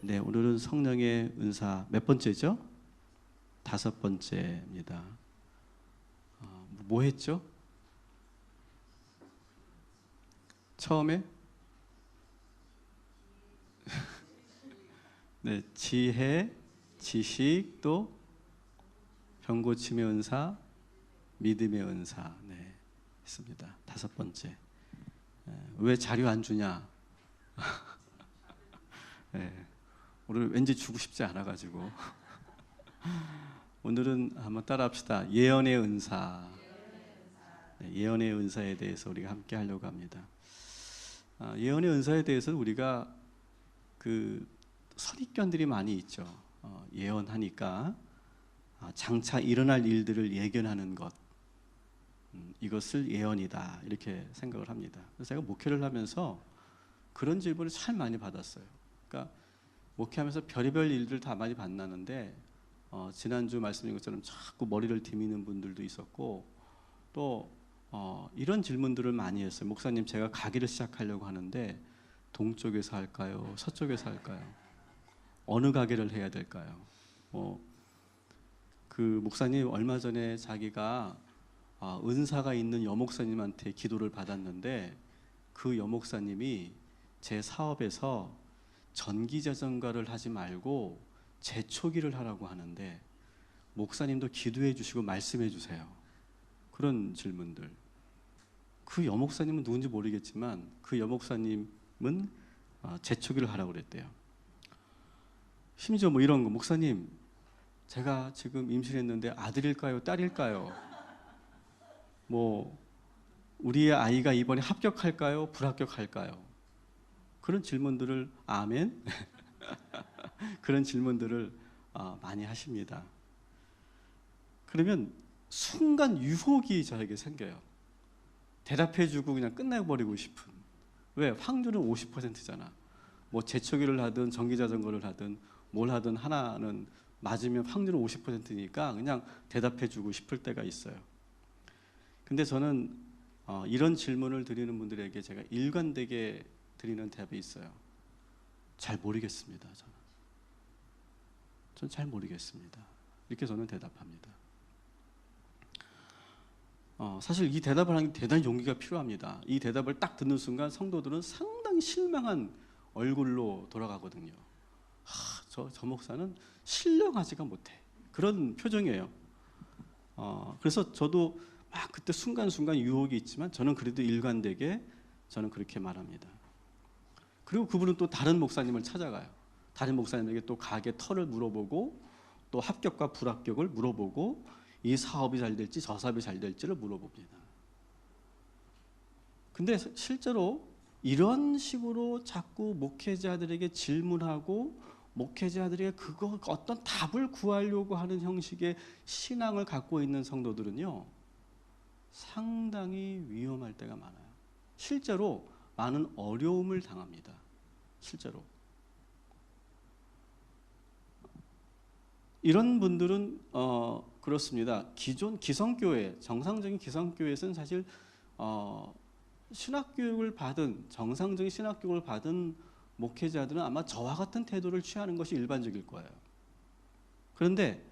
네, 오늘은 성령의 은사 몇 번째죠? 5번째입니다. 뭐 했죠? 처음에 네, 지혜, 지식, 또 병고침의 은사, 믿음의 은사, 네, 있습니다. 5번째. 왜 자료 안 주냐? 네, 오늘 왠지 주고 싶지 않아가지고 오늘은 한번 따라합시다. 예언의 은사. 네, 예언의 은사에 대해서 우리가 함께 하려고 합니다. 예언의 은사에 대해서는 우리가 그 선입견들이 많이 있죠. 예언하니까 장차 일어날 일들을 예견하는 것, 이것을 예언이다 이렇게 생각을 합니다. 그래서 제가 목회를 하면서 그런 질문을 참 많이 받았어요. 그러니까 목회하면서 별의별 일들 다 많이 만나는데 지난주 말씀드린 것처럼 자꾸 머리를 디미는 분들도 있었고 또 이런 질문들을 많이 했어요. 목사님, 제가 가게를 시작하려고 하는데 동쪽에서 할까요? 서쪽에서 할까요? 어느 가게를 해야 될까요? 그 목사님 얼마 전에 자기가 은사가 있는 여목사님한테 기도를 받았는데 그 여목사님이 제 사업에서 전기자전거를 하지 말고 제초기를 하라고 하는데 목사님도 기도해 주시고 말씀해 주세요. 그런 질문들. 그 여목사님은 누군지 모르겠지만 그 여목사님은 제초기를 하라고 그랬대요. 심지어 뭐 이런 거, 목사님 제가 지금 임신했는데 아들일까요? 딸일까요? 뭐 우리의 아이가 이번에 합격할까요? 불합격할까요? 그런 질문들을 아멘? 그런 질문들을 많이 하십니다. 그러면 순간 유혹이 저에게 생겨요. 대답해주고 그냥 끝내버리고 싶은. 왜? 확률은 50%잖아. 뭐 제초기를 하든 전기자전거를 하든 뭘 하든 하나는 맞으면 확률은 50%니까 그냥 대답해주고 싶을 때가 있어요. 근데 저는 이런 질문을 드리는 분들에게 제가 일관되게 드리는 대답이 있어요. 잘 모르겠습니다. 저는 잘 모르겠습니다. 이렇게 저는 대답합니다. 사실 이 대답을 하는 게 대단히 용기가 필요합니다. 이 대답을 딱 듣는 순간 성도들은 상당히 실망한 얼굴로 돌아가거든요. 저 목사는 신령하지가 못해. 그런 표정이에요. 그래서 저도 막 그때 순간순간 유혹이 있지만 저는 그래도 일관되게 저는 그렇게 말합니다. 그리고 그분은 또 다른 목사님을 찾아가요. 다른 목사님에게 또 가게 터를 물어보고 또 합격과 불합격을 물어보고 이 사업이 잘 될지 저 사업이 잘 될지를 물어봅니다. 근데 실제로 이런 식으로 자꾸 목회자들에게 질문하고 목회자들에게 그거 어떤 답을 구하려고 하는 형식의 신앙을 갖고 있는 성도들은요, 상당히 위험할 때가 많아요. 실제로 많은 어려움을 당합니다. 실제로. 이런 분들은 그렇습니다. 기존 기성교회, 정상적인 기성교회에서는 사실 신학교육을 받은, 정상적인 신학교육을 받은 목회자들은 아마 저와 같은 태도를 취하는 것이 일반적일 거예요. 그런데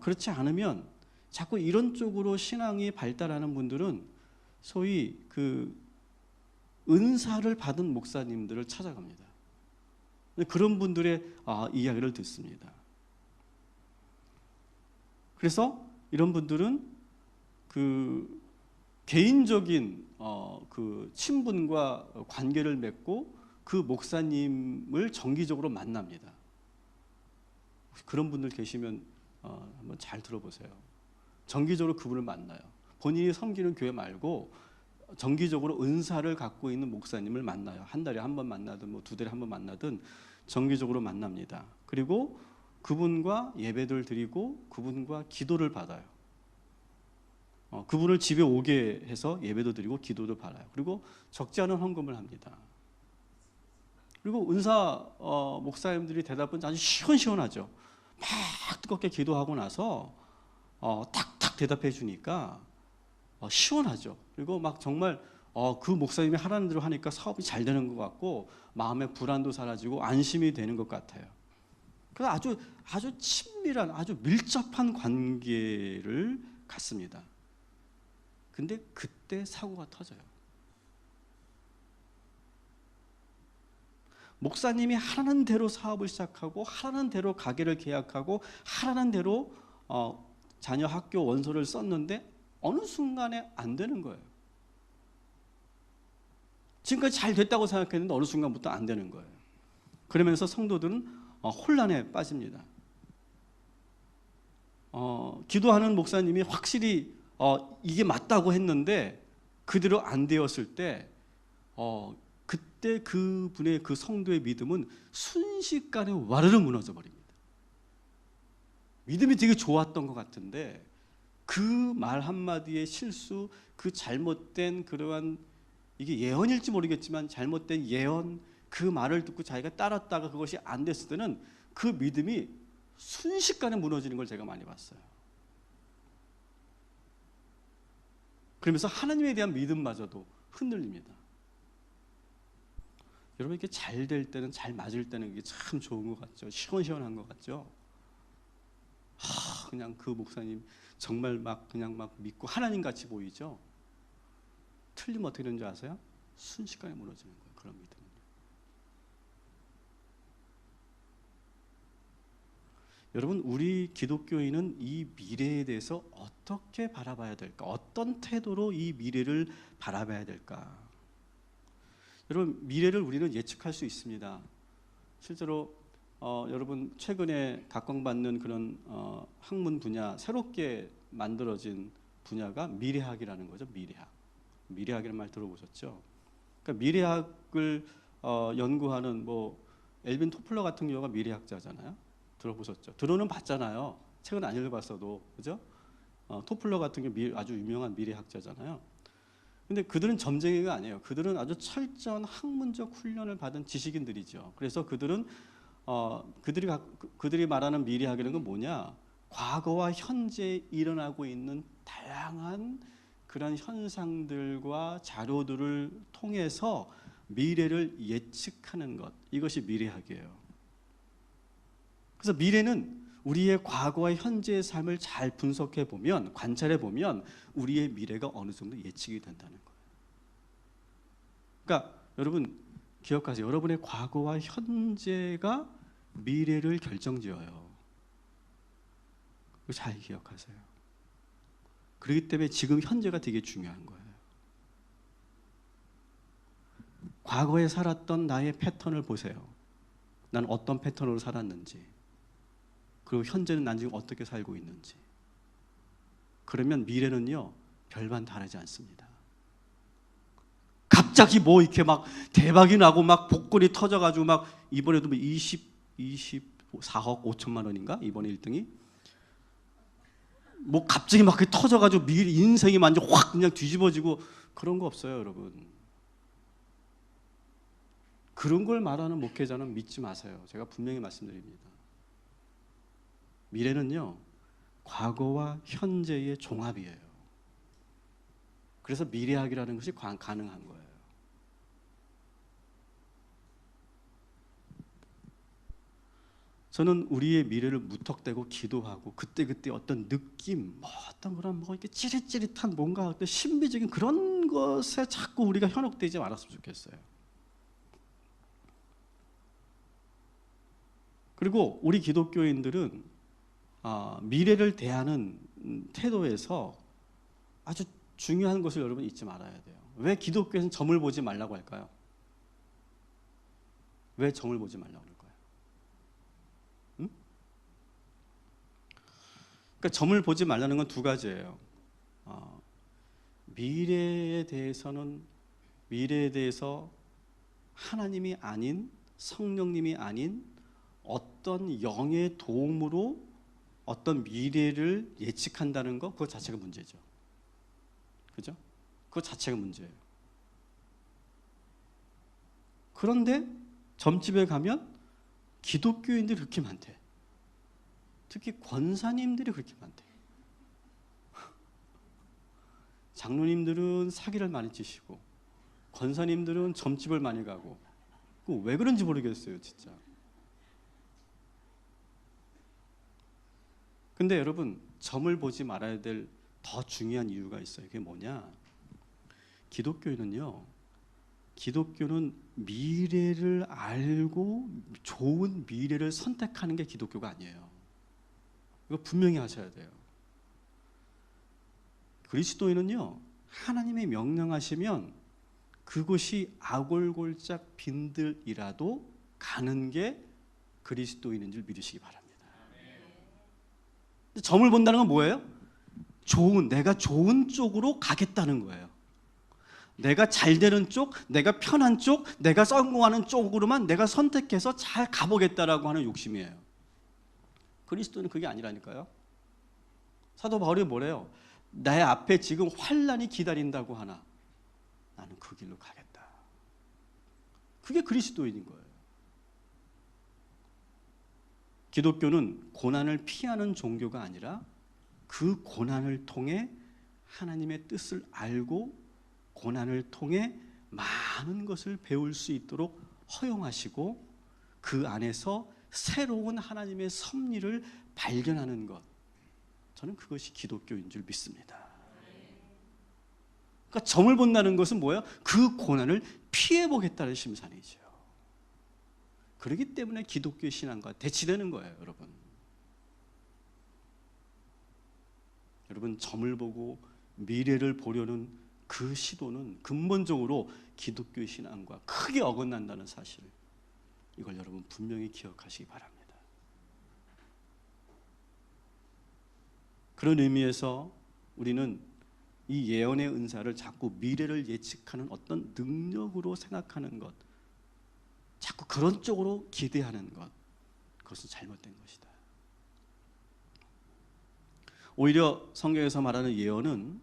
그렇지 않으면 자꾸 이런 쪽으로 신앙이 발달하는 분들은 소위 그 은사를 받은 목사님들을 찾아갑니다. 그런 분들의 이야기를 듣습니다. 그래서 이런 분들은 그 개인적인 그 친분과 관계를 맺고 그 목사님을 정기적으로 만납니다. 그런 분들 계시면 한번 잘 들어보세요. 정기적으로 그분을 만나요. 본인이 섬기는 교회 말고 정기적으로 은사를 갖고 있는 목사님을 만나요. 한 달에 한 번 만나든 뭐 2달에 한 번 만나든 정기적으로 만납니다. 그리고 그분과 예배를 드리고 그분과 기도를 받아요. 그분을 집에 오게 해서 예배도 드리고 기도도 받아요. 그리고 적지 않은 헌금을 합니다. 그리고 은사 목사님들이 대답은 아주 시원시원하죠. 막 뜨겁게 기도하고 나서 탁탁 대답해 주니까 시원하죠. 그리고 막 정말 그 목사님이 하라는 대로 하니까 사업이 잘 되는 것 같고 마음의 불안도 사라지고 안심이 되는 것 같아요. 그래서 아주 친밀한, 아주 밀접한 관계를 갖습니다. 근데 그때 사고가 터져요. 목사님이 하라는 대로 사업을 시작하고 하라는 대로 가게를 계약하고 하라는 대로 자녀 학교 원서를 썼는데 어느 순간에 안 되는 거예요. 지금까지 잘 됐다고 생각했는데 어느 순간부터 안 되는 거예요. 그러면서 성도들은 혼란에 빠집니다. 기도하는 목사님이 확실히 이게 맞다고 했는데 그대로 안 되었을 때 그때 그분의 그 성도의 믿음은 순식간에 와르르 무너져 버립니다. 믿음이 되게 좋았던 것 같은데 그 말 한마디의 실수, 그 잘못된 그러한, 이게 예언일지 모르겠지만 잘못된 예언, 그 말을 듣고 자기가 따랐다가 그것이 안 됐을 때는 그 믿음이 순식간에 무너지는 걸 제가 많이 봤어요. 그러면서 하나님에 대한 믿음마저도 흔들립니다. 여러분, 이렇게 잘 될 때는, 잘 맞을 때는 이게 참 좋은 것 같죠. 시원시원한 것 같죠. 그냥 그 목사님 정말 그냥 믿고 하나님 같이 보이죠. 틀리면 어떻게 되는 줄 아세요? 순식간에 무너지는 거예요. 그런 믿음은. 여러분, 우리 기독교인은 이 미래에 대해서 어떻게 바라봐야 될까? 어떤 태도로 이 미래를 바라봐야 될까? 여러분, 미래를 우리는 예측할 수 있습니다. 실제로 여러분 최근에 각광받는 그런 학문 분야, 새롭게 만들어진 분야가 미래학이라는 거죠. 미래학이라는 말 들어보셨죠? 그러니까 미래학을 연구하는 엘빈 토플러 같은 경우가 미래학자잖아요. 들어보셨죠? 들어는 봤잖아요. 책은 안 읽어봤어도, 그죠? 토플러 같은 경우 아주 유명한 미래학자잖아요. 근데 그들은 점쟁이가 아니에요. 그들은 아주 철저한 학문적 훈련을 받은 지식인들이죠. 그래서 그들은 그들이 말하는 미래학이라는 건 뭐냐? 과거와 현재에 일어나고 있는 다양한 그런 현상들과 자료들을 통해서 미래를 예측하는 것, 이것이 미래학이에요. 그래서 미래는 우리의 과거와 현재의 삶을 잘 분석해 보면, 관찰해 보면 우리의 미래가 어느 정도 예측이 된다는 거예요. 그러니까 여러분 기억하세요. 여러분의 과거와 현재가 미래를 결정지어요. 잘 기억하세요. 그렇기 때문에 지금 현재가 되게 중요한 거예요. 과거에 살았던 나의 패턴을 보세요. 난 어떤 패턴으로 살았는지, 그리고 현재는 난 지금 어떻게 살고 있는지. 그러면 미래는요, 별반 다르지 않습니다. 갑자기 이렇게 대박이 나고 복권이 터져가지고 이번에도 24억 5천만 원인가? 이번에 1등이? 갑자기 터져가지고 인생이 완전 확 그냥 뒤집어지고 그런 거 없어요, 여러분. 그런 걸 말하는 목회자는 믿지 마세요. 제가 분명히 말씀드립니다. 미래는요, 과거와 현재의 종합이에요. 그래서 미래학이라는 것이 가능한 거예요. 저는 우리의 미래를 무턱대고 기도하고 그때 어떤 느낌, 어떤 그런 이렇게 찌릿찌릿한 뭔가 어떤 신비적인 그런 것에 자꾸 우리가 현혹되지 말았으면 좋겠어요. 그리고 우리 기독교인들은 미래를 대하는 태도에서 아주 중요한 것을 여러분 잊지 말아야 돼요. 왜 기독교에서는 점을 보지 말라고 할까요? 왜 점을 보지 말라고 할까요? 그러니까 점을 보지 말라는 건 두 가지예요. 미래에 대해서 하나님이 아닌, 성령님이 아닌 어떤 영의 도움으로 어떤 미래를 예측한다는 것, 그것 자체가 문제죠. 그죠? 그것 자체가 문제예요. 그런데 점집에 가면 기독교인들이 그렇게 많대. 특히 권사님들이 그렇게 많대. 장로님들은 사기를 많이 치시고 권사님들은 점집을 많이 가고 왜 그런지 모르겠어요, 진짜. 근데 여러분, 점을 보지 말아야 될 더 중요한 이유가 있어요. 그게 뭐냐? 기독교는 미래를 알고 좋은 미래를 선택하는 게 기독교가 아니에요. 이거 분명히 하셔야 돼요. 그리스도인은요, 하나님이 명령하시면 그곳이 아골골짝 빈들이라도 가는 게 그리스도인인 줄 믿으시기 바랍니다. 점을 본다는 건 뭐예요? 내가 좋은 쪽으로 가겠다는 거예요. 내가 잘 되는 쪽, 내가 편한 쪽, 내가 성공하는 쪽으로만 내가 선택해서 잘 가보겠다라고 하는 욕심이에요. 그리스도는 그게 아니라니까요. 사도 바울이 뭐래요? 내 앞에 지금 환난이 기다린다고 하나 나는 그 길로 가겠다. 그게 그리스도인인 거예요. 기독교는 고난을 피하는 종교가 아니라 그 고난을 통해 하나님의 뜻을 알고 고난을 통해 많은 것을 배울 수 있도록 허용하시고 그 안에서 새로운 하나님의 섭리를 발견하는 것, 저는 그것이 기독교인 줄 믿습니다. 그러니까 점을 본다는 것은 뭐예요? 그 고난을 피해보겠다는 심산이죠. 그렇기 때문에 기독교 신앙과 대치되는 거예요, 여러분. 여러분, 점을 보고 미래를 보려는 그 시도는 근본적으로 기독교 신앙과 크게 어긋난다는 사실, 이걸 여러분 분명히 기억하시기 바랍니다. 그런 의미에서 우리는 이 예언의 은사를 자꾸 미래를 예측하는 어떤 능력으로 생각하는 것, 자꾸 그런 쪽으로 기대하는 것, 그것은 잘못된 것이다. 오히려 성경에서 말하는 예언은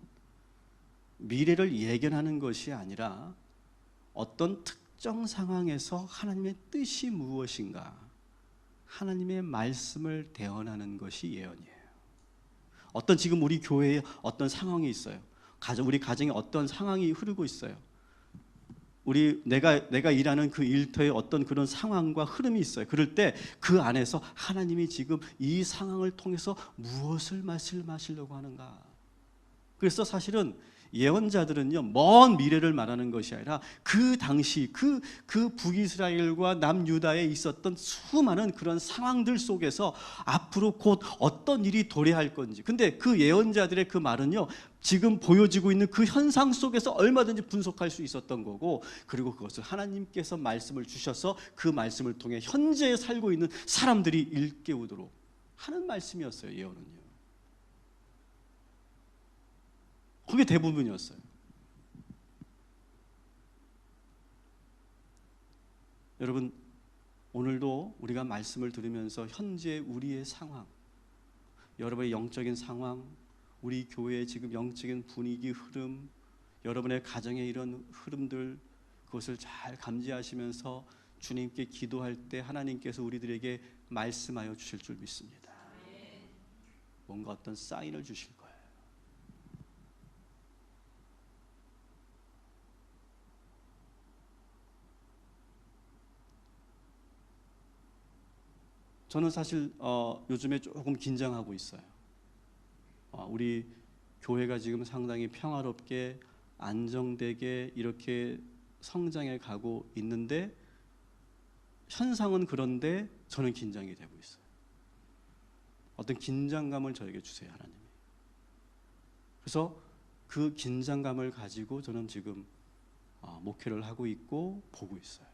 미래를 예견하는 것이 아니라 어떤 특정 상황에서 하나님의 뜻이 무엇인가, 하나님의 말씀을 대언하는 것이 예언이에요. 어떤 지금 우리 교회에 어떤 상황이 있어요. 우리 가정에 어떤 상황이 흐르고 있어요. 내가 일하는 그 일터에 어떤 그런 상황과 흐름이 있어요. 그럴 때 그 안에서 하나님이 지금 이 상황을 통해서 무엇을 말씀하시려고 하는가. 그래서 사실은 예언자들은요, 먼 미래를 말하는 것이 아니라 그 당시 그 북이스라엘과 남유다에 있었던 수많은 그런 상황들 속에서 앞으로 곧 어떤 일이 도래할 건지. 근데 그 예언자들의 그 말은요, 지금 보여지고 있는 그 현상 속에서 얼마든지 분석할 수 있었던 거고, 그리고 그것을 하나님께서 말씀을 주셔서 그 말씀을 통해 현재 살고 있는 사람들이 일깨우도록 하는 말씀이었어요, 예언은요. 그게 대부분이었어요. 여러분, 오늘도 우리가 말씀을 들으면서 현재 우리의 상황, 여러분의 영적인 상황, 우리 교회의 지금 영적인 분위기, 흐름, 여러분의 가정의 이런 흐름들, 그것을 잘 감지하시면서 주님께 기도할 때 하나님께서 우리들에게 말씀하여 주실 줄 믿습니다. 뭔가 어떤 사인을 주실 거예요. 저는 사실 요즘에 조금 긴장하고 있어요. 우리 교회가 지금 상당히 평화롭게 안정되게 이렇게 성장해 가고 있는데, 현상은 그런데 저는 긴장이 되고 있어요. 어떤 긴장감을 저에게 주세요, 하나님이. 그래서 그 긴장감을 가지고 저는 지금 목회를 하고 있고 보고 있어요.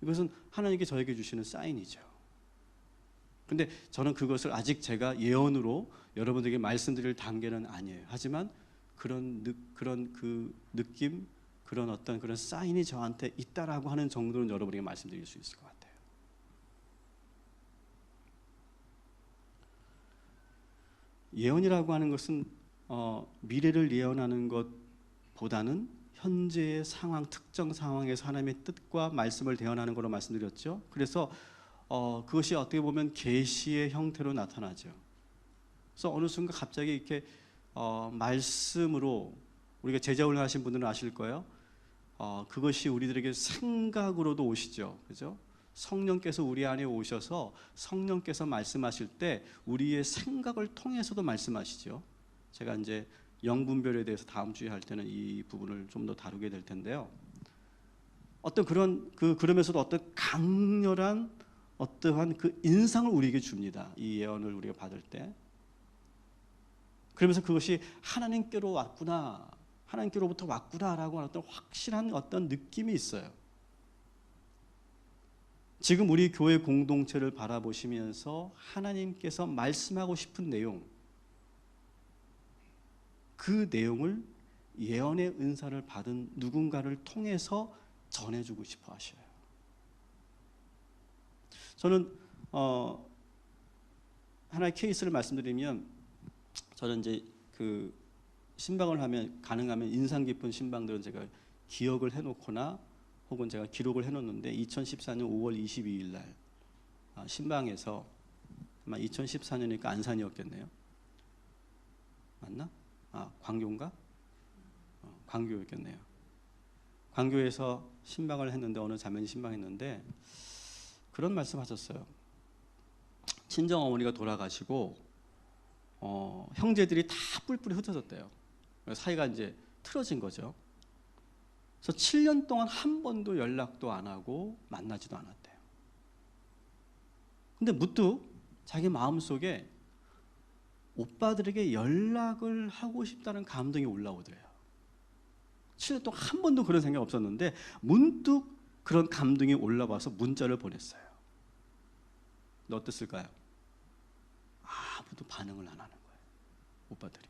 이것은 하나님께 저에게 주시는 사인이죠. 근데 저는 그것을 아직 제가 예언으로 여러분들에게 말씀드릴 단계는 아니에요. 하지만 그런 그 느낌, 그런 어떤 그런 사인이 저한테 있다라고 하는 정도는 여러분에게 말씀드릴 수 있을 것 같아요. 예언이라고 하는 것은 미래를 예언하는 것보다는 현재의 상황, 특정 상황에서 하나님의 뜻과 말씀을 대언하는 것으로 말씀드렸죠. 그래서 그것이 어떻게 보면 계시의 형태로 나타나죠. 그래서 어느 순간 갑자기 이렇게 말씀으로, 우리가 제자훈련 하신 분들은 아실 거예요. 그것이 우리들에게 생각으로도 오시죠. 그죠? 성령께서 우리 안에 오셔서 성령께서 말씀하실 때 우리의 생각을 통해서도 말씀하시죠. 제가 이제 영분별에 대해서 다음 주에 할 때는 이 부분을 좀 더 다루게 될 텐데요. 어떤 그러면서도 어떤 강렬한 어떠한 그 인상을 우리에게 줍니다. 이 예언을 우리가 받을 때. 그러면서 그것이 하나님께로 왔구나, 하나님께로부터 왔구나라고 하는 어떤 확실한 어떤 느낌이 있어요. 지금 우리 교회 공동체를 바라보시면서 하나님께서 말씀하고 싶은 내용, 그 내용을 예언의 은사를 받은 누군가를 통해서 전해주고 싶어 하셔요. 저는 하나의 케이스를 말씀드리면, 저는 이제 그 신방을 하면 가능하면 인상 깊은 신방들은 제가 기억을 해놓거나 혹은 제가 기록을 해놓는데, 2014년 5월 22일 날 신방에서, 아마 2014년이니까 안산이었겠네요. 맞나? 광교인가? 광교였겠네요. 광교에서 신방을 했는데, 어느 자매님 신방했는데 그런 말씀하셨어요. 친정 어머니가 돌아가시고 형제들이 다 뿔뿔이 흩어졌대요. 사이가 이제 틀어진 거죠. 그래서 7년 동안 한 번도 연락도 안 하고 만나지도 않았대요. 근데 문득 자기 마음속에 오빠들에게 연락을 하고 싶다는 감동이 올라오더래요. 7년 동안 한 번도 그런 생각이 없었는데 문득 그런 감동이 올라와서 문자를 보냈어요. 근데 어땠을까요? 아무도 반응을 안 하는 거예요, 오빠들이.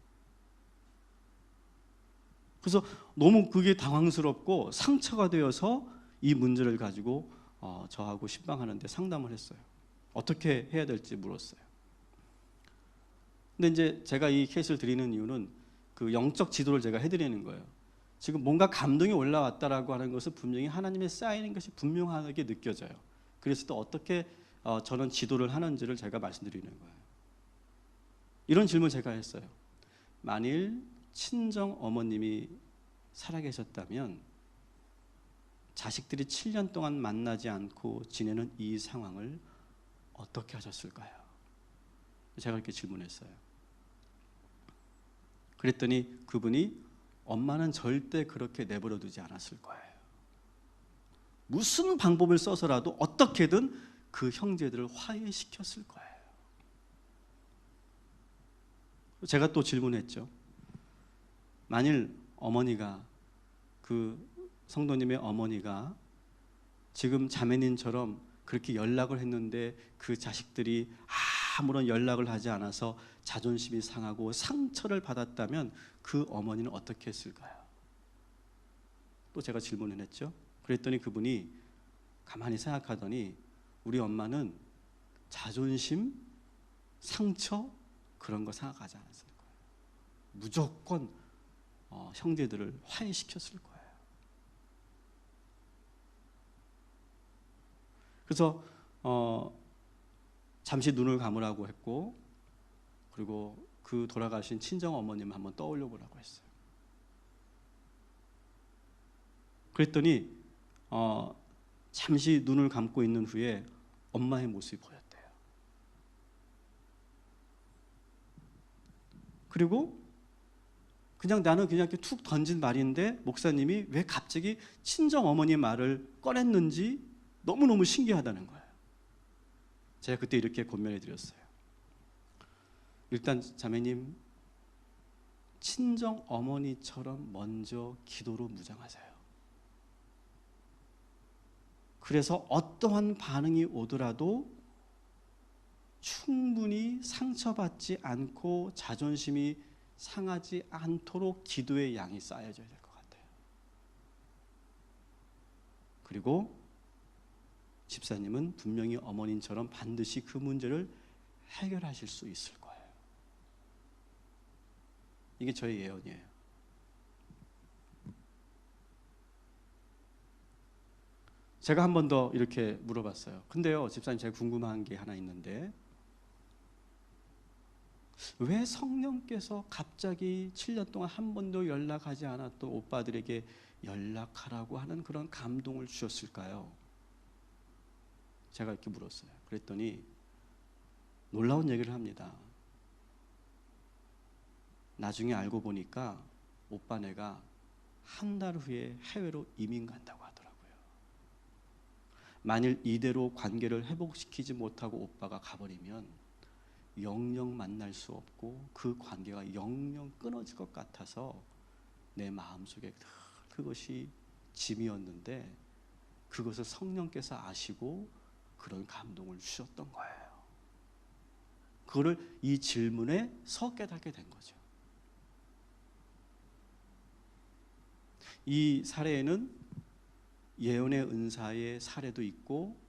그래서 너무 그게 당황스럽고 상처가 되어서 이 문제를 가지고 저하고 신방하는데 상담을 했어요. 어떻게 해야 될지 물었어요. 근데 이제 제가 이 케이스를 드리는 이유는 그 영적 지도를 제가 해드리는 거예요. 지금 뭔가 감동이 올라왔다라고 하는 것은 분명히 하나님의 사인인 것이 분명하게 느껴져요. 그래서 또 어떻게 저는 지도를 하는지를 제가 말씀드리는 거예요. 이런 질문 제가 했어요. 만일 친정 어머님이 살아계셨다면 자식들이 7년 동안 만나지 않고 지내는 이 상황을 어떻게 하셨을까요? 제가 이렇게 질문했어요. 그랬더니 그분이 엄마는 절대 그렇게 내버려 두지 않았을 거예요. 무슨 방법을 써서라도 어떻게든 그 형제들을 화해시켰을 거예요. 제가 또 질문했죠. 만일 어머니가, 그 성도님의 어머니가 지금 자매님처럼 그렇게 연락을 했는데 그 자식들이 아무런 연락을 하지 않아서 자존심이 상하고 상처를 받았다면 그 어머니는 어떻게 했을까요? 또 제가 질문을 했죠. 그랬더니 그분이 가만히 생각하더니 우리 엄마는 자존심, 상처 그런 거 생각하지 않았을 거예요. 무조건 형제들을 화해시켰을 거예요. 그래서 잠시 눈을 감으라고 했고, 그리고 그 돌아가신 친정 어머님 한번 떠올려 보라고 했어요. 그랬더니 잠시 눈을 감고 있는 후에 엄마의 모습이 보였대요. 그리고 나는 그냥 이렇게 툭 던진 말인데 목사님이 왜 갑자기 친정 어머니 말을 꺼냈는지 너무너무 신기하다는 거예요. 제가 그때 이렇게 권면해 드렸어요. 일단 자매님, 친정 어머니처럼 먼저 기도로 무장하세요. 그래서 어떠한 반응이 오더라도 충분히 상처받지 않고 자존심이 상하지 않도록 기도의 양이 쌓여져야 될 것 같아요. 그리고 집사님은 분명히 어머님처럼 반드시 그 문제를 해결하실 수 있을 거예요. 이게 저의 예언이에요. 제가 한 번 더 이렇게 물어봤어요. 근데요, 집사님, 제가 궁금한 게 하나 있는데 왜 성령께서 갑자기 7년 동안 한 번도 연락하지 않았던 오빠들에게 연락하라고 하는 그런 감동을 주셨을까요? 제가 이렇게 물었어요. 그랬더니 놀라운 얘기를 합니다. 나중에 알고 보니까 오빠네가 한 달 후에 해외로 이민 간다고 하더라고요. 만일 이대로 관계를 회복시키지 못하고 오빠가 가버리면 영영 만날 수 없고 그 관계가 영영 끊어질 것 같아서 내 마음속에 그것이 짐이었는데 그것을 성령께서 아시고 그런 감동을 주셨던 거예요. 그거를 이 질문에서 깨닫게 된 거죠. 이 사례에는 예언의 은사의 사례도 있고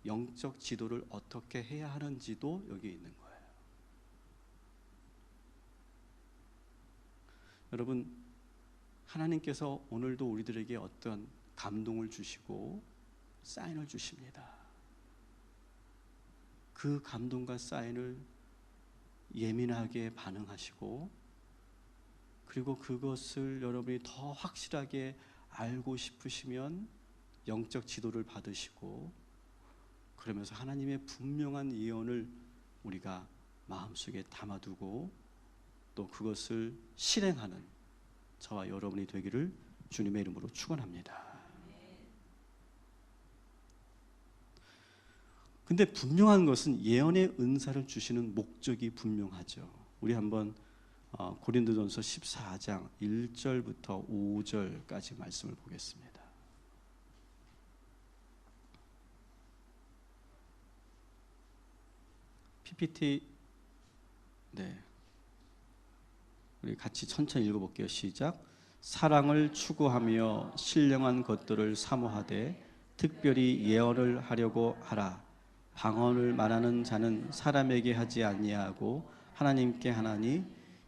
영적 지도를 어떻게 해야 하는지도 여기 있는 거예요. 여러분, 하나님께서 오늘도 우리들에게 어떤 감동을 주시고 사인을 주십니다. 그 감동과 사인을 예민하게 반응하시고 그리고 그것을 여러분이 더 확실하게 알고 싶으시면 영적 지도를 받으시고 그러면서 하나님의 분명한 예언을 우리가 마음속에 담아두고 또 그것을 실행하는 저와 여러분이 되기를 주님의 이름으로 축원합니다. 근데 분명한 것은 예언의 은사를 주시는 목적이 분명하죠. 우리 한번 고린도전서 14장 1절부터 5절까지 말씀을 보겠습니다. PPT 우리 같이 천천히 읽어볼게요. 시작. 사랑을 추구하며 신령한 것들을 사모하되 특별히 예언을 하려고 하라. 방언을 말하는 자는 사람에게 하지 아니하고 하나님께 하나니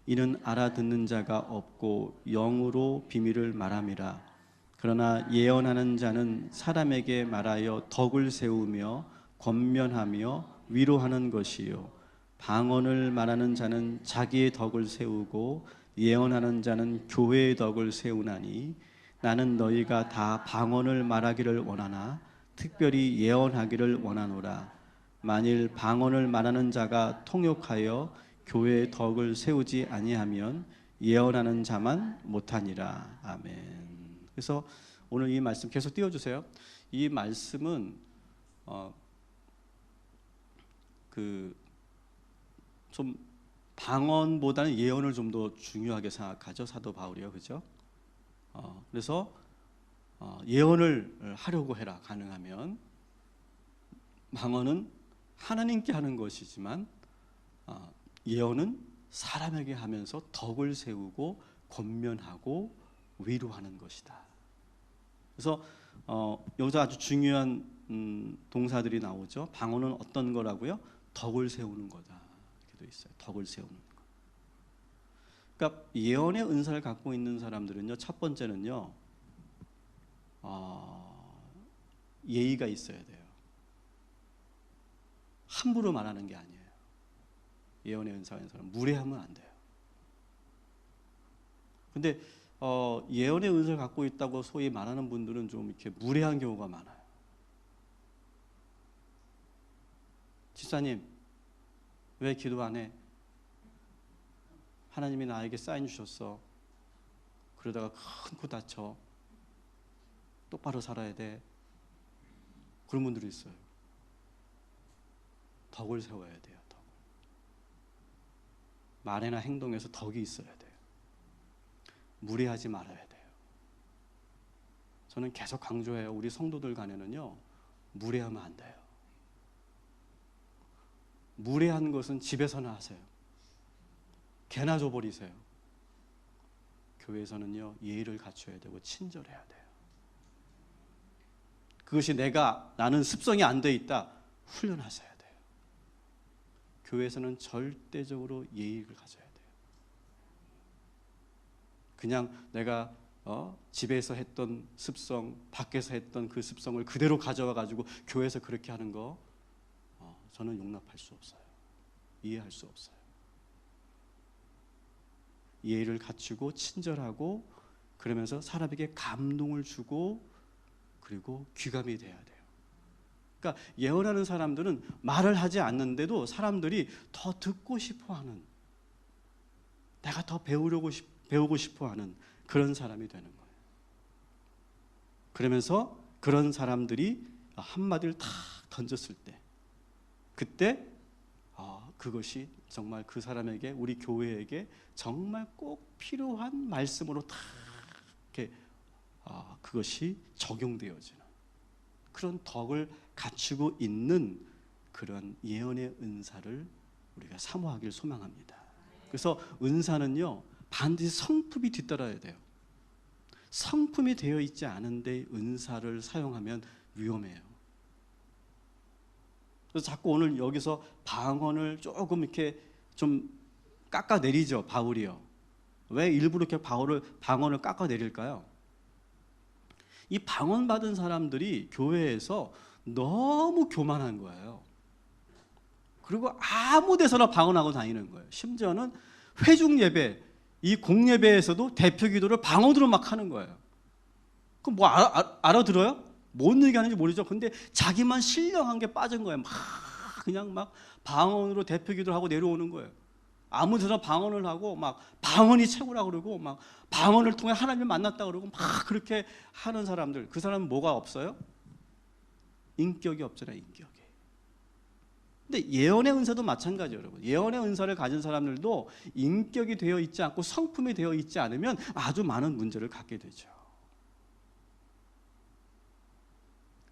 이는 알아듣는 자가 없고 영으로 비밀을 말함이라. 그러나 예언하는 자는 사람에게 말하여 덕을 세우며 권면하며 위로하는 것이요 방언을 말하는 자는 자기의 덕을 세우고 예언하는 자는 교회의 덕을 세우나니 나는 너희가 다 방언을 말하기를 원하나 특별히 예언하기를 원하노라. 만일 방언을 말하는 자가 통역하여 교회의 덕을 세우지 아니하면 예언하는 자만 못하니라. 아멘. 그래서 오늘 이 말씀 계속 띄워주세요. 이 말씀은 좀 방언보다는 예언을 좀 더 중요하게 생각하죠. 사도 바울이요, 그죠? 그래서 예언을 하려고 해라. 가능하면 방언은 하나님께 하는 것이지만 예언은 사람에게 하면서 덕을 세우고 권면하고 위로하는 것이다. 그래서 여기서 아주 중요한 동사들이 나오죠. 방언은 어떤 거라고요? 덕을 세우는 거다. 이렇게 돼 있어요. 덕을 세우는 거. 그러니까 예언의 은사를 갖고 있는 사람들은요, 첫 번째는요, 예의가 있어야 돼요. 함부로 말하는 게 아니에요. 예언의 은사가 있는 사람은 무례하면 안 돼요. 근데 예언의 은사를 갖고 있다고 소위 말하는 분들은 좀 이렇게 무례한 경우가 많아요. 집사님, 왜 기도 안 해? 하나님이 나에게 사인 주셨어. 그러다가 큰 코 다쳐. 똑바로 살아야 돼. 그런 분들이 있어요. 덕을 세워야 돼요. 덕을. 말이나 행동에서 덕이 있어야 돼요. 무례하지 말아야 돼요. 저는 계속 강조해요. 우리 성도들 간에는요, 무례하면 안 돼요. 무례한 것은 집에서나 하세요. 개나 줘버리세요. 교회에서는요, 예의를 갖춰야 되고 친절해야 돼요. 그것이 나는 습성이 안 돼 있다, 훈련하셔야 돼요. 교회에서는 절대적으로 예의를 가져야 돼요. 그냥 내가 집에서 했던 습성, 밖에서 했던 그 습성을 그대로 가져와 가지고 교회에서 그렇게 하는 거 저는 용납할 수 없어요. 이해할 수 없어요. 예의를 갖추고 친절하고 그러면서 사람에게 감동을 주고 그리고 귀감이 돼야 돼요. 그러니까 예언하는 사람들은 말을 하지 않는데도 사람들이 더 듣고 싶어하는, 내가 더 배우고 싶어하는 그런 사람이 되는 거예요. 그러면서 그런 사람들이 한마디를 탁 던졌을 때, 그때 그것이 정말 그 사람에게, 우리 교회에게 정말 꼭 필요한 말씀으로 탁 이렇게 그것이 적용되어지는 그런 덕을 갖추고 있는 그런 예언의 은사를 우리가 사모하길 소망합니다. 그래서 은사는요, 반드시 성품이 뒤따라야 돼요. 성품이 되어 있지 않은데 은사를 사용하면 위험해요. 그래서 자꾸 오늘 여기서 방언을 조금 이렇게 좀 깎아내리죠, 바울이요. 왜 일부러 이렇게 방언을 깎아내릴까요? 이 방언 받은 사람들이 교회에서 너무 교만한 거예요. 그리고 아무 데서나 방언하고 다니는 거예요. 심지어는 회중 예배, 이 공예배에서도 대표 기도를 방언으로 막 하는 거예요. 그럼 뭐 알아들어요? 뭔 얘기하는지 모르죠. 근데 자기만 신령한 게 빠진 거예요. 그냥 막 방언으로 대표 기도를 하고 내려오는 거예요. 아무 데나 방언을 하고 막 방언이 최고라 그러고 막 방언을 통해 하나님을 만났다 그러고 막 그렇게 하는 사람들, 그 사람은 뭐가 없어요? 인격이 없잖아요, 인격이. 근데 예언의 은사도 마찬가지예요, 여러분. 예언의 은사를 가진 사람들도 인격이 되어 있지 않고 성품이 되어 있지 않으면 아주 많은 문제를 갖게 되죠.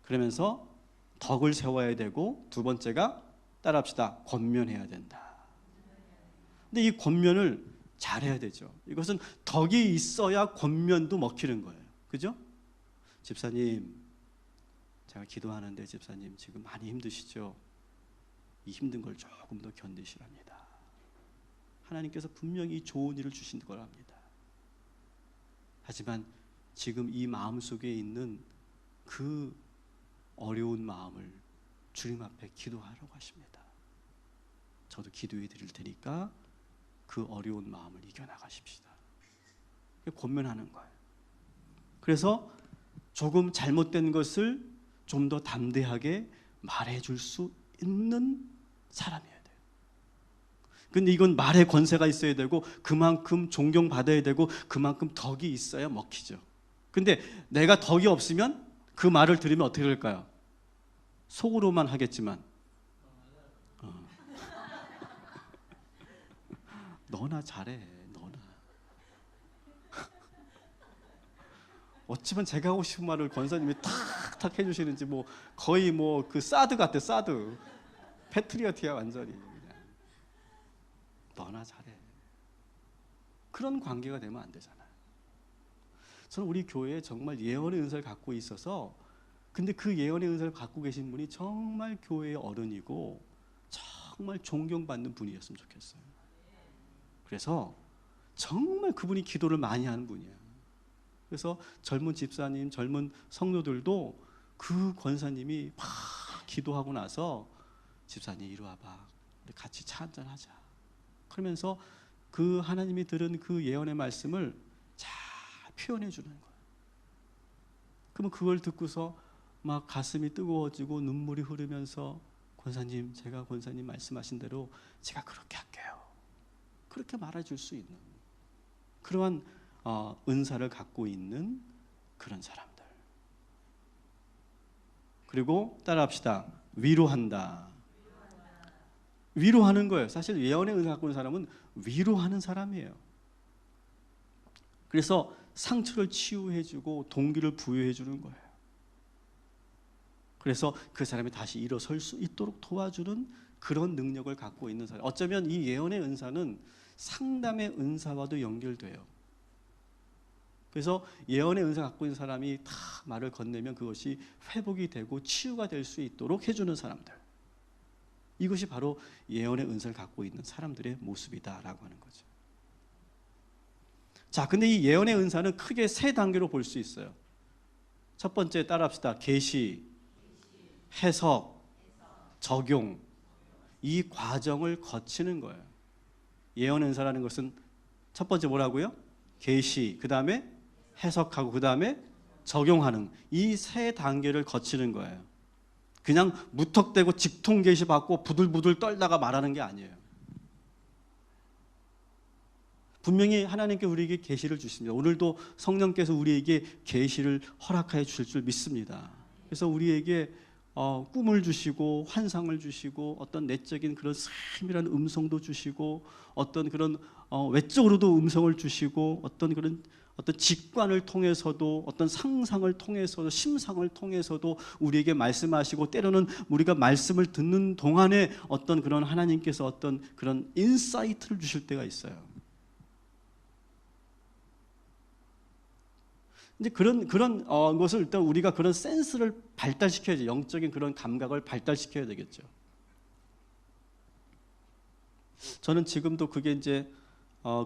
그러면서 덕을 세워야 되고, 두 번째가 따라합시다, 권면해야 된다. 근데 이 권면을 잘해야 되죠. 이것은 덕이 있어야 권면도 먹히는 거예요. 그죠? 집사님, 제가 기도하는데 집사님 지금 많이 힘드시죠? 이 힘든 걸 조금 더 견디시랍니다. 하나님께서 분명히 좋은 일을 주신 거랍니다. 하지만 지금 이 마음속에 있는 그 어려운 마음을 주님 앞에 기도하라고 하십니다. 저도 기도해 드릴 테니까 그 어려운 마음을 이겨나가십시다. 권면하는 거예요. 그래서 조금 잘못된 것을 좀 더 담대하게 말해줄 수 있는 사람이어야 돼요. 근데 이건 말의 권세가 있어야 되고 그만큼 존경받아야 되고 그만큼 덕이 있어야 먹히죠. 근데 내가 덕이 없으면 그 말을 들으면 어떻게 될까요? 속으로만 하겠지만 너나 잘해, 너나. 어찌면 제가 하고 싶은 말을 권사님이 탁탁 해주시는지 뭐 거의 뭐 그 사드 같아, 사드. 패트리어트야 완전히. 그냥. 너나 잘해. 그런 관계가 되면 안 되잖아요. 저는 우리 교회에 정말 예언의 은사를 갖고 있어서, 근데 그 예언의 은사를 갖고 계신 분이 정말 교회의 어른이고 정말 존경받는 분이었으면 좋겠어요. 그래서 정말 그분이 기도를 많이 하는 분이에요. 그래서 젊은 집사님, 젊은 성도들도 그 권사님이 막 기도하고 나서 집사님 이리 와봐, 우리 같이 차 한잔 하자. 그러면서 그 하나님이 들은 그 예언의 말씀을 잘 표현해 주는 거예요. 그러면 그걸 듣고서 막 가슴이 뜨거워지고 눈물이 흐르면서 권사님, 제가 권사님 말씀하신 대로 제가 그렇게 할게요. 그렇게 말해줄 수 있는 그러한 은사를 갖고 있는 그런 사람들. 그리고 따라합시다. 위로한다. 위로하는 거예요. 사실 예언의 은사 갖고 있는 사람은 위로하는 사람이에요. 그래서 상처를 치유해주고 동기를 부여해주는 거예요. 그래서 그 사람이 다시 일어설 수 있도록 도와주는 그런 능력을 갖고 있는 사람. 어쩌면 이 예언의 은사는 상담의 은사와도 연결돼요. 그래서 예언의 은사 갖고 있는 사람이 다 말을 건네면 그것이 회복이 되고 치유가 될 수 있도록 해주는 사람들. 이것이 바로 예언의 은사를 갖고 있는 사람들의 모습이다라고 하는 거죠. 자, 근데 이 예언의 은사는 크게 세 단계로 볼 수 있어요. 첫 번째 따라합시다. 계시, 해석, 적용. 이 과정을 거치는 거예요. 예언의 은사라는 것은 첫 번째 뭐라고요? 계시, 그 다음에 해석하고 그 다음에 적용하는 이 세 단계를 거치는 거예요. 그냥 무턱대고 직통 계시 받고 부들부들 떨다가 말하는 게 아니에요. 분명히 하나님께 우리에게 계시를 주십니다. 오늘도 성령께서 우리에게 계시를 허락하여 주실 줄 믿습니다. 그래서 우리에게 꿈을 주시고 환상을 주시고 어떤 내적인 그런 세밀한 음성도 주시고 어떤 그런 외적으로도 음성을 주시고 어떤 직관을 통해서도 어떤 상상을 통해서도 심상을 통해서도 우리에게 말씀하시고 때로는 우리가 말씀을 듣는 동안에 어떤 그런 하나님께서 어떤 그런 인사이트를 주실 때가 있어요. 이제 그런 것을 일단 우리가 그런 센스를 발달시켜야지, 영적인 그런 감각을 발달시켜야 되겠죠. 저는 지금도 그게 이제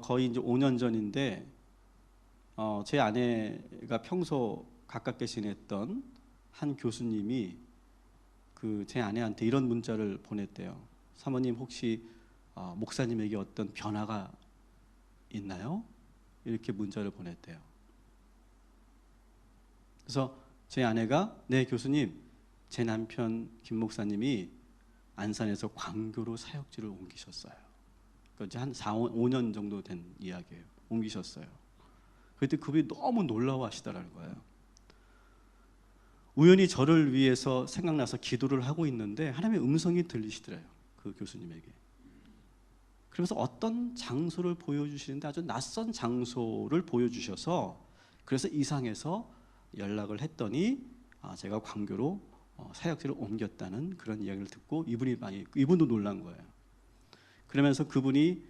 거의 이제 5년 전인데 제 아내가 평소 가깝게 지냈던 한 교수님이 제 아내한테 이런 문자를 보냈대요. 사모님 혹시 목사님에게 어떤 변화가 있나요? 이렇게 문자를 보냈대요. 그래서 제 아내가 네 교수님, 제 남편 김 목사님이 안산에서 광교로 사역지를 옮기셨어요. 그러니까 한 5년 정도 된 이야기예요. 옮기셨어요. 그때 그분이 너무 놀라워하시더라는 거예요. 우연히 저를 위해서 생각나서 기도를 하고 있는데 하나님의 음성이 들리시더래요. 그 교수님에게. 그러면서 어떤 장소를 보여주시는데 아주 낯선 장소를 보여주셔서 그래서 이상해서 연락을 했더니 제가 광교로 사역지를 옮겼다는 그런 이야기를 듣고 이분도 놀란 거예요. 그러면서 그분이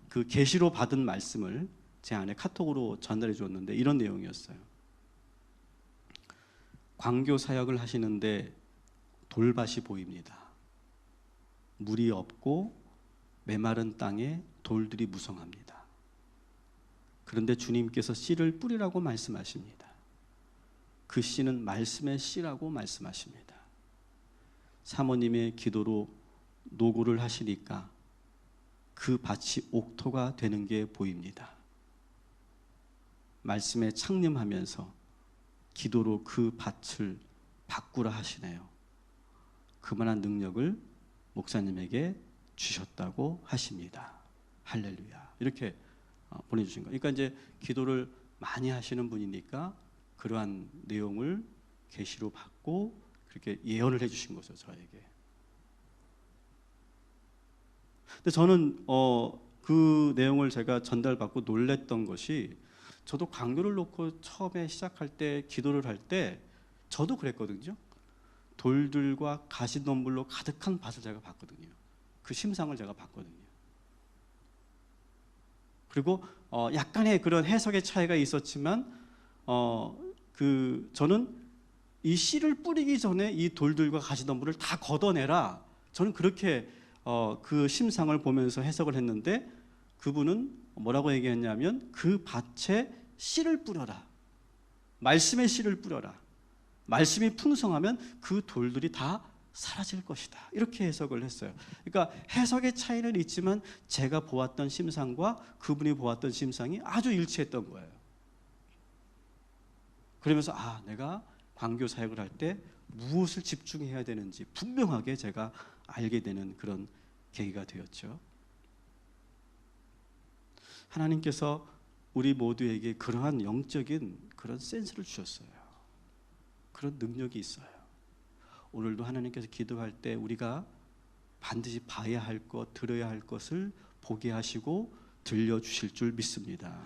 그 계시로 받은 말씀을 제 아내 카톡으로 전달해 주었는데 이런 내용이었어요. 광교 사역을 하시는데 돌밭이 보입니다. 물이 없고 메마른 땅에 돌들이 무성합니다. 그런데 주님께서 씨를 뿌리라고 말씀하십니다. 그 씨는 말씀의 씨라고 말씀하십니다. 사모님의 기도로 노고를 하시니까 그 밭이 옥토가 되는 게 보입니다. 말씀에 창림하면서 기도로 그 밭을 바꾸라 하시네요. 그만한 능력을 목사님에게 주셨다고 하십니다. 할렐루야. 이렇게 보내주신 거예요. 그러니까 이제 기도를 많이 하시는 분이니까 그러한 내용을 계시로 받고 그렇게 예언을 해주신 거죠, 저에게. 근데 저는 그 내용을 제가 전달받고 놀랬던 것이 저도 광교를 놓고 처음에 시작할 때 기도를 할 때 저도 그랬거든요. 돌들과 가시덤불로 가득한 밭을 제가 봤거든요. 그 심상을 제가 봤거든요. 그리고 약간의 그런 해석의 차이가 있었지만 저는 이 씨를 뿌리기 전에 이 돌들과 가시덤불을 다 걷어내라. 저는 그렇게 그 심상을 보면서 해석을 했는데 그분은 뭐라고 얘기했냐면 그 밭에 씨를 뿌려라. 말씀의 씨를 뿌려라. 말씀이 풍성하면 그 돌들이 다 사라질 것이다. 이렇게 해석을 했어요. 그러니까 해석의 차이는 있지만 제가 보았던 심상과 그분이 보았던 심상이 아주 일치했던 거예요. 그러면서 내가 광교 사역을 할 때 무엇을 집중해야 되는지 분명하게 제가 알게 되는 그런 계기가 되었죠. 하나님께서 우리 모두에게 그러한 영적인 그런 센스를 주셨어요. 그런 능력이 있어요. 오늘도 하나님께서 기도할 때 우리가 반드시 봐야 할 것, 들어야 할 것을 보게 하시고 들려주실 줄 믿습니다.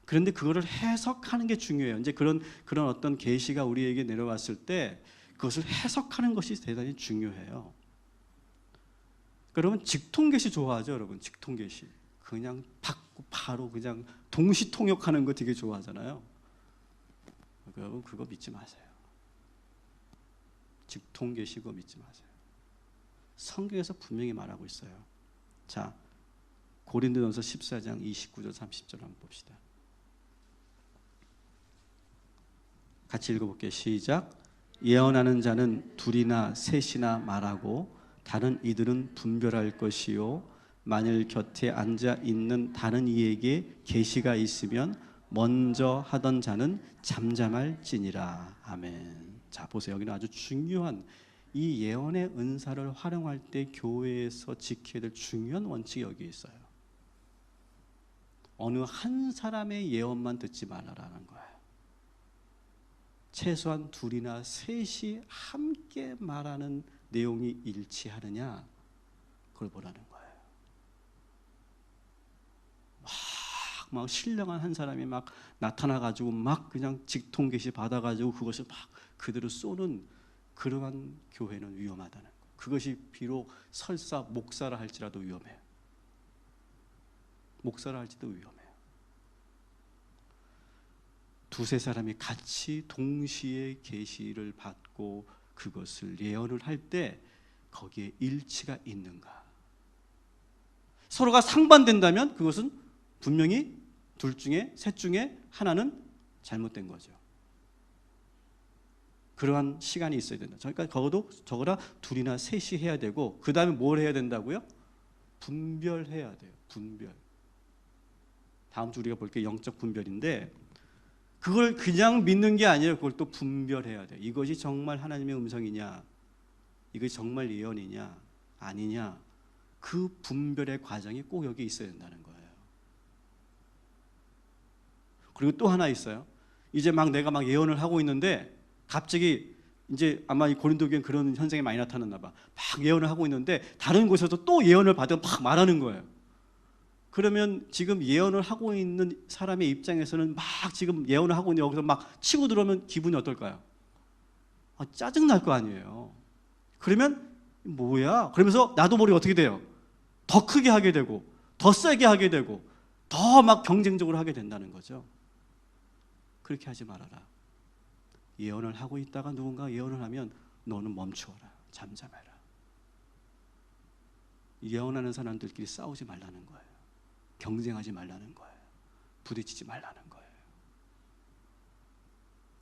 그런데 그거를 해석하는 게 중요해요. 이제 그런 어떤 계시가 우리에게 내려왔을 때 그것을 해석하는 것이 대단히 중요해요. 여러분 직통계시 좋아하죠, 여러분? 직통계시 그냥 받고 바로 그냥 동시통역하는 거 되게 좋아하잖아요. 여러분 그거 믿지 마세요. 직통계시 그거 믿지 마세요. 성경에서 분명히 말하고 있어요. 자, 고린도전서 14장 29절 30절 한번 봅시다. 같이 읽어볼게요. 시작. 예언하는 자는 둘이나 셋이나 말하고 다른 이들은 분별할 것이요 만일 곁에 앉아 있는 다른 이에게 계시가 있으면 먼저 하던 자는 잠잠할지니라. 아멘. 자, 보세요. 여기는 아주 중요한 이 예언의 은사를 활용할 때 교회에서 지켜야 될 중요한 원칙이 여기 있어요. 어느 한 사람의 예언만 듣지 말라라는 거예요. 최소한 둘이나 셋이 함께 말하는 내용이 일치하느냐, 그걸 보라는 거예요. 막 신령한 한 사람이 막 나타나가지고 막 그냥 직통 계시 받아가지고 그것을 막 그대로 쏘는 그러한 교회는 위험하다는 거예요. 그것이 비록 설사 목사라 할지라도 위험해요. 목사라 할지도 위험해요. 두세 사람이 같이 동시에 계시를 받고 그것을 예언을 할 때 거기에 일치가 있는가? 서로가 상반된다면 그것은 분명히 둘 중에 셋 중에 하나는 잘못된 거죠. 그러한 시간이 있어야 된다. 그러니까 적어도 둘이나 셋이 해야 되고, 그 다음에 뭘 해야 된다고요? 분별해야 돼요. 분별. 다음 주 우리가 볼 게 영적 분별인데, 그걸 그냥 믿는 게 아니라 그걸 또 분별해야 돼요. 이것이 정말 하나님의 음성이냐, 이것이 정말 예언이냐 아니냐, 그 분별의 과정이 꼭 여기 있어야 된다는 거예요. 그리고 또 하나 있어요. 이제 막 내가 막 예언을 하고 있는데 갑자기 이제 아마 이 고린도 교회는 그런 현상이 많이 나타났나 봐. 막 예언을 하고 있는데 다른 곳에서 또 예언을 받으면 막 말하는 거예요. 그러면 지금 예언을 하고 있는 사람의 입장에서는 막 지금 예언을 하고 있는데 여기서 막 치고 들어오면 기분이 어떨까요? 짜증날 거 아니에요. 그러면 뭐야? 그러면서 나도 모르게 어떻게 돼요? 더 크게 하게 되고 더 세게 하게 되고 더 막 경쟁적으로 하게 된다는 거죠. 그렇게 하지 말아라. 예언을 하고 있다가 누군가 예언을 하면 너는 멈추어라. 잠잠해라. 예언하는 사람들끼리 싸우지 말라는 거예요. 경쟁하지 말라는 거예요. 부딪히지 말라는 거예요.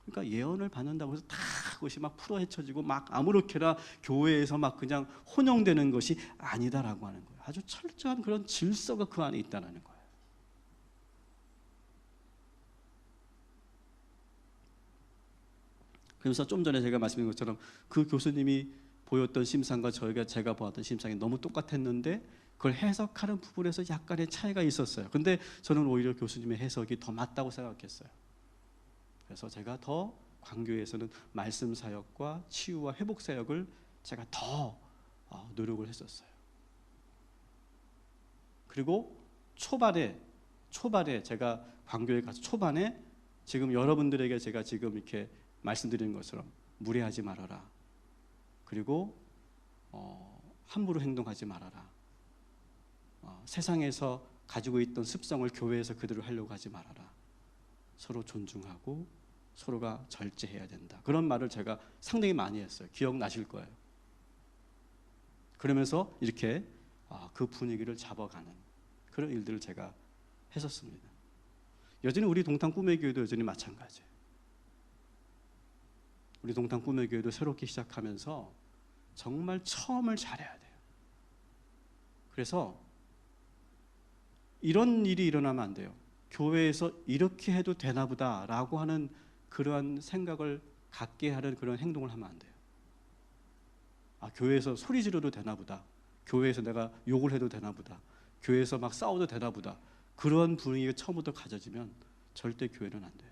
그러니까 예언을 받는다고 해서 다 그것이 막 풀어헤쳐지고 막 아무렇게나 교회에서 막 그냥 혼용되는 것이 아니다라고 하는 거예요. 아주 철저한 그런 질서가 그 안에 있다는 거예요. 그래서 좀 전에 제가 말씀드린 것처럼 그 교수님이 보였던 심상과 제가 보았던 심상이 너무 똑같았는데 그걸 해석하는 부분에서 약간의 차이가 있었어요. 근데 저는 오히려 교수님의 해석이 더 맞다고 생각했어요. 그래서 제가 더 광교에서는 말씀 사역과 치유와 회복 사역을 제가 더 노력을 했었어요. 그리고 초반에 제가 광교에 가서 초반에 지금 여러분들에게 제가 지금 이렇게 말씀드리는 것처럼 무례하지 말아라. 그리고 함부로 행동하지 말아라. 세상에서 가지고 있던 습성을 교회에서 그대로 하려고 하지 말아라. 서로 존중하고 서로가 절제해야 된다. 그런 말을 제가 상당히 많이 했어요. 기억나실 거예요. 그러면서 이렇게 그 분위기를 잡아가는 그런 일들을 제가 했었습니다. 여전히 우리 동탄 꿈의 교회도 여전히 마찬가지예요. 우리 동탄 꿈의 교회도 새롭게 시작하면서 정말 처음을 잘해야 돼요. 그래서 이런 일이 일어나면 안 돼요. 교회에서 이렇게 해도 되나 보다라고 하는 그러한 생각을 갖게 하는 그런 행동을 하면 안 돼요. 교회에서 소리 지르도 되나 보다. 교회에서 내가 욕을 해도 되나 보다. 교회에서 막 싸워도 되나 보다. 그런 분위기가 처음부터 가져지면 절대 교회는 안 돼요.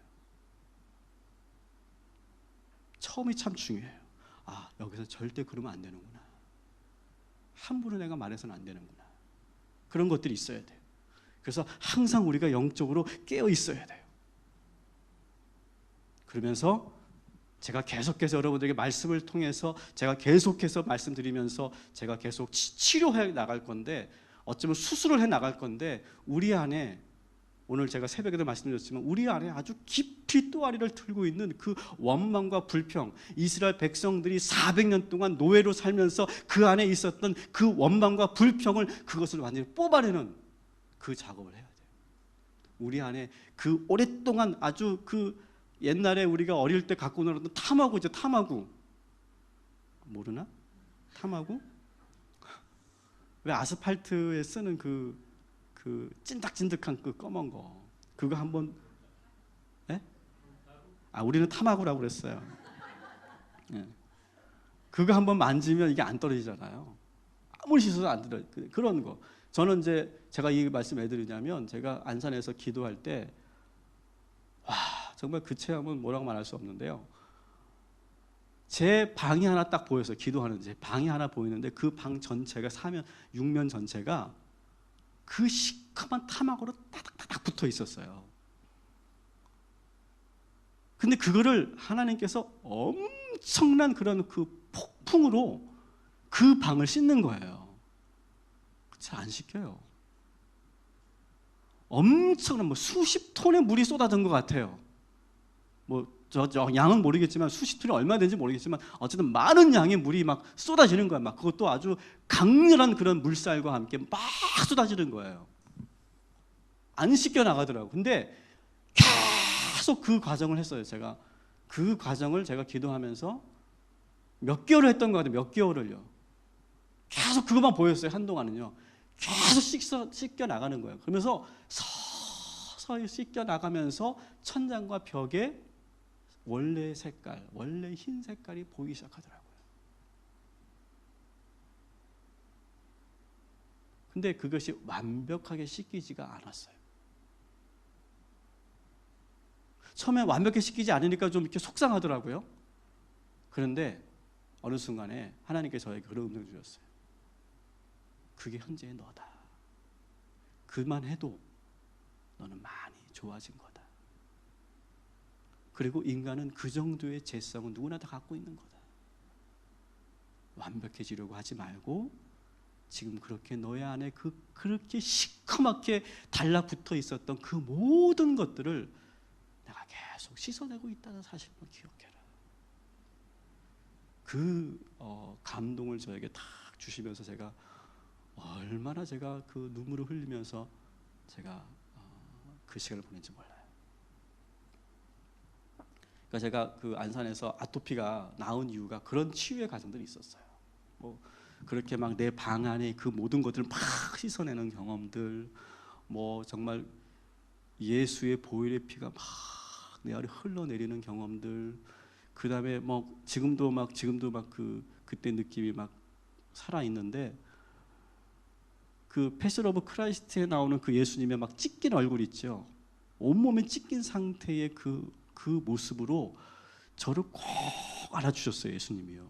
처음이 참 중요해요. 여기서 절대 그러면 안 되는구나. 함부로 내가 말해서는 안 되는구나. 그런 것들이 있어야 돼요. 그래서 항상 우리가 영적으로 깨어 있어야 돼요. 그러면서 제가 계속해서 여러분들에게 말씀을 통해서 제가 계속해서 말씀드리면서 제가 계속 치료해 나갈 건데, 어쩌면 수술을 해 나갈 건데, 우리 안에 오늘 제가 새벽에도 말씀드렸지만 우리 안에 아주 깊이 또아리를 틀고 있는 그 원망과 불평, 이스라엘 백성들이 400년 동안 노예로 살면서 그 안에 있었던 그 원망과 불평을 그것을 완전히 뽑아내는 그 작업을 해야 돼요. 우리 안에 그 오랫동안 아주 그 옛날에 우리가 어릴 때 갖고 놀았던 탐하구죠. 탐하구 모르나? 탐하구? 왜 아스팔트에 쓰는 그 찐득찐득한 그 검은 거, 그거 한번, 예? 우리는 타마구라고 그랬어요. 예. 그거 한번 만지면 이게 안 떨어지잖아요. 아무리 씻어도 안 떨어져. 그런 거. 저는 이제 제가 이 말씀 왜 드리냐면, 제가 안산에서 기도할 때 정말 그 체험은 뭐라고 말할 수 없는데요. 제 방이 하나 딱 보였어요. 기도하는 제 방이 하나 보이는데 그 방 전체가 사면 6면 전체가 그 시커먼 타막으로 따닥따닥 붙어 있었어요. 근데 그거를 하나님께서 엄청난 그런 그 폭풍으로 그 방을 씻는 거예요. 잘 안 씻겨요. 엄청난 수십 톤의 물이 쏟아진 것 같아요. 저 양은 모르겠지만 수십 톤이 얼마 되는지 모르겠지만 어쨌든 많은 양의 물이 막 쏟아지는 거야. 막 그것도 아주 강렬한 그런 물살과 함께 막 쏟아지는 거예요. 안 씻겨 나가더라고. 근데 계속 그 과정을 했어요. 제가 그 과정을 제가 기도하면서 몇 개월을 했던 것 같아요. 몇 개월을요. 계속 그것만 보였어요. 한동안은요. 계속 씻겨 나가는 거예요. 그러면서 서서히 씻겨 나가면서 천장과 벽에 원래 색깔, 원래 흰 색깔이 보이기 시작하더라고요. 근데 그것이 완벽하게 씻기지가 않았어요. 처음에 완벽히 씻기지 않으니까 좀 이렇게 속상하더라고요. 그런데 어느 순간에 하나님께서 저에게 그런 음성을 주셨어요. 그게 현재의 너다. 그만해도 너는 많이 좋아진 거다. 그리고 인간은 그 정도의 재성은 누구나 다 갖고 있는 거다. 완벽해지려고 하지 말고 지금 그렇게 너의 안에 그렇게 시커멓게 달라붙어 있었던 그 모든 것들을 내가 계속 씻어내고 있다는 사실을 기억해라. 그 감동을 저에게 탁 주시면서 제가 얼마나 제가 그 눈물을 흘리면서 제가 그 시간을 보낸지 몰라요. 그러니까 제가 그 안산에서 아토피가 나은 이유가 그런 치유의 과정들이 있었어요. 그렇게 막 내 방 안에 그 모든 것들을 막 씻어내는 경험들, 정말 예수의 보혈의 피가 막 내 아래 흘러내리는 경험들, 그 다음에 지금도 막 그때 느낌이 막 살아 있는데, 그 패션 오브 크라이스트에 나오는 그 예수님의 막 찢긴 얼굴 있죠. 온몸에 찢긴 상태의 그 모습으로 저를 꼭 알아주셨어요. 예수님이요.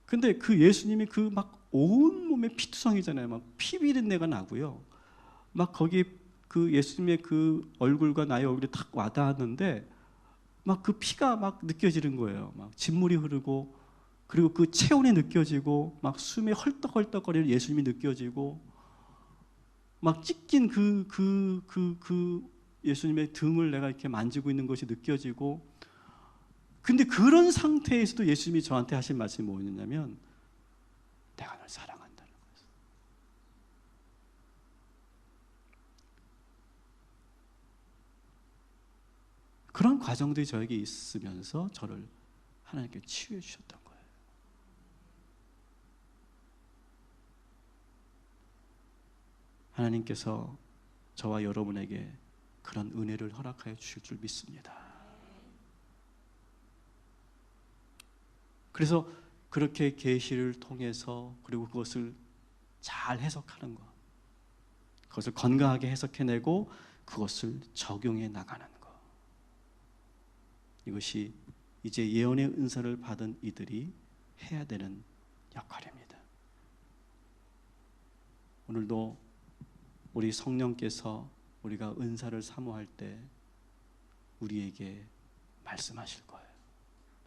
근데 그 예수님이 그 막 온몸에 피투성이잖아요. 막 피 비린내가 나고요. 막 거기 그 예수님의 그 얼굴과 나의 얼굴이 탁 와닿았는데 막 그 피가 막 느껴지는 거예요. 막 진물이 흐르고, 그리고 그 체온이 느껴지고, 막 숨이 헐떡헐떡거리는 예수님이 느껴지고, 막 찢긴 그 예수님의 등을 내가 이렇게 만지고 있는 것이 느껴지고. 근데 그런 상태에서도 예수님이 저한테 하신 말씀이 뭐였냐면, 내가 널 사랑한다는 거예요. 그런 과정들이 저에게 있으면서 저를 하나님께 치유해 주셨던 거예요. 하나님께서 저와 여러분에게 그런 은혜를 허락하여 주실 줄 믿습니다. 그래서 그렇게 계시를 통해서, 그리고 그것을 잘 해석하는 것, 그것을 건강하게 해석해내고 그것을 적용해 나가는 것, 이것이 이제 예언의 은사를 받은 이들이 해야 되는 역할입니다. 오늘도 우리 성령께서 우리가 은사를 사모할 때 우리에게 말씀하실 거예요.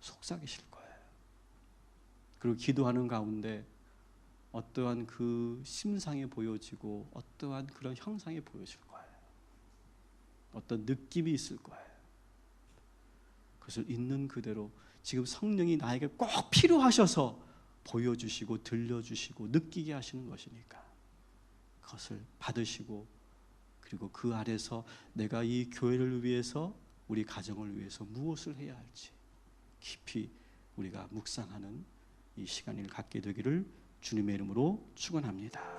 속삭이실 거예요. 그리고 기도하는 가운데 어떠한 그 심상이 보여지고 어떠한 그런 형상이 보여질 거예요. 어떤 느낌이 있을 거예요. 그것을 있는 그대로 지금 성령이 나에게 꼭 필요하셔서 보여주시고 들려주시고 느끼게 하시는 것이니까 그것을 받으시고, 그리고 그 안에서 내가 이 교회를 위해서, 우리 가정을 위해서 무엇을 해야 할지 깊이 우리가 묵상하는 이 시간을 갖게 되기를 주님의 이름으로 축원합니다.